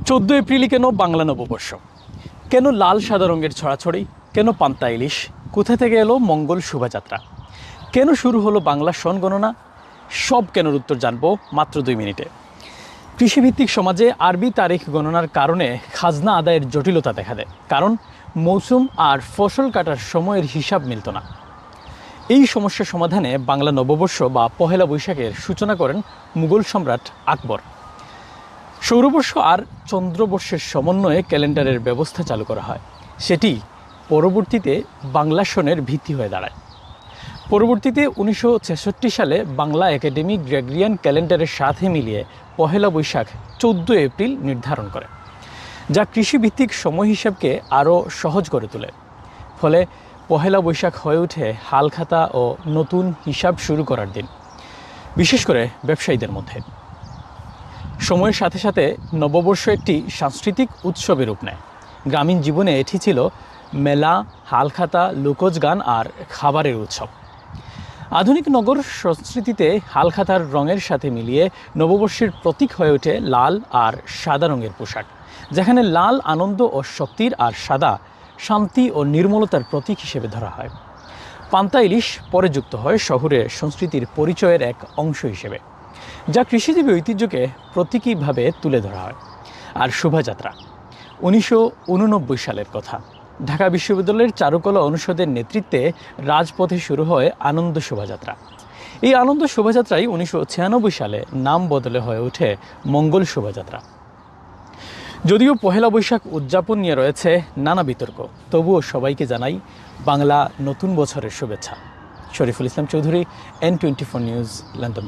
14 এপ্রিলই কেন বাংলা নববর্ষ? কেন লাল সাদা রঙের ছড়াছড়ি? কেন পান্তা ইলিশ? কোথা থেকে এলো মঙ্গল শোভাযাত্রা? কেন শুরু হলো বাংলা সন গণনা? সব কেনর উত্তর জানবো মাত্র 2 মিনিটে। কৃষিভিত্তিক সমাজে আরবি তারিখ গণনার কারণে খাজনা আদায়ের জটিলতা দেখা দেয়, কারণ মৌসুম আর ফসল কাটার সময়ের হিসাব মিলত না। এই সমস্যা সমাধানে বাংলা নববর্ষ বা পহেলা বৈশাখের সূচনা করেন মুঘল সম্রাট আকবর। সৌরবর্ষ আর চন্দ্রবর্ষের সমন্বয়ে ক্যালেন্ডারের ব্যবস্থা চালু করা হয়। সেটি পরবর্তীতে বাংলা সনের ভিত্তি হয়ে দাঁড়ায়। পরবর্তীতে 1966 সালে বাংলা একাডেমি গ্রেগরিয়ান ক্যালেন্ডারের সাথে মিলিয়ে পহেলা বৈশাখ 14 এপ্রিল নির্ধারণ করে, যা কৃষিভিত্তিক সময় হিসাবকে আরও সহজ করে তোলে। ফলে পহেলা বৈশাখ হয়ে ওঠে হালখাতা ও নতুন হিসাব শুরু করার দিন, বিশেষ করে ব্যবসায়ীদের মধ্যে। সময়ের সাথে সাথে নববর্ষ একটি সাংস্কৃতিক উৎসবের রূপ নেয়। গ্রামীণ জীবনে এটি ছিল মেলা, হালখাতা, লোকজ গান আর খাবারের উৎসব। আধুনিক নগর সংস্কৃতিতে হালখাতার রঙের সাথে মিলিয়ে নববর্ষের প্রতীক হয়ে ওঠে লাল আর সাদা রঙের পোশাক, যেখানে লাল আনন্দ ও শক্তির আর সাদা শান্তি ও নির্মলতার প্রতীক হিসেবে ধরা হয়। পান্তা ইলিশ পরে যুক্ত হয় শহুরে সংস্কৃতির পরিচয়ের এক অংশ হিসেবে, যা কৃষিজীবী ঐতিহ্যকে প্রতীকীভাবে তুলে ধরা হয়। আর শোভাযাত্রা 1989 সালের কথা। ঢাকা বিশ্ববিদ্যালয়ের চারুকলা অনুষদের নেতৃত্বে রাজপথে শুরু হয় আনন্দ শোভাযাত্রা। এই আনন্দ শোভাযাত্রাই 1996 সালে নাম বদলে হয়ে ওঠে মঙ্গল শোভাযাত্রা। যদিও পহেলা বৈশাখ উদযাপন নিয়ে রয়েছে নানা বিতর্ক, তবুও সবাইকে জানাই বাংলা নতুন বছরের শুভেচ্ছা। Shariful Islam Chowdhury, N24 news, London.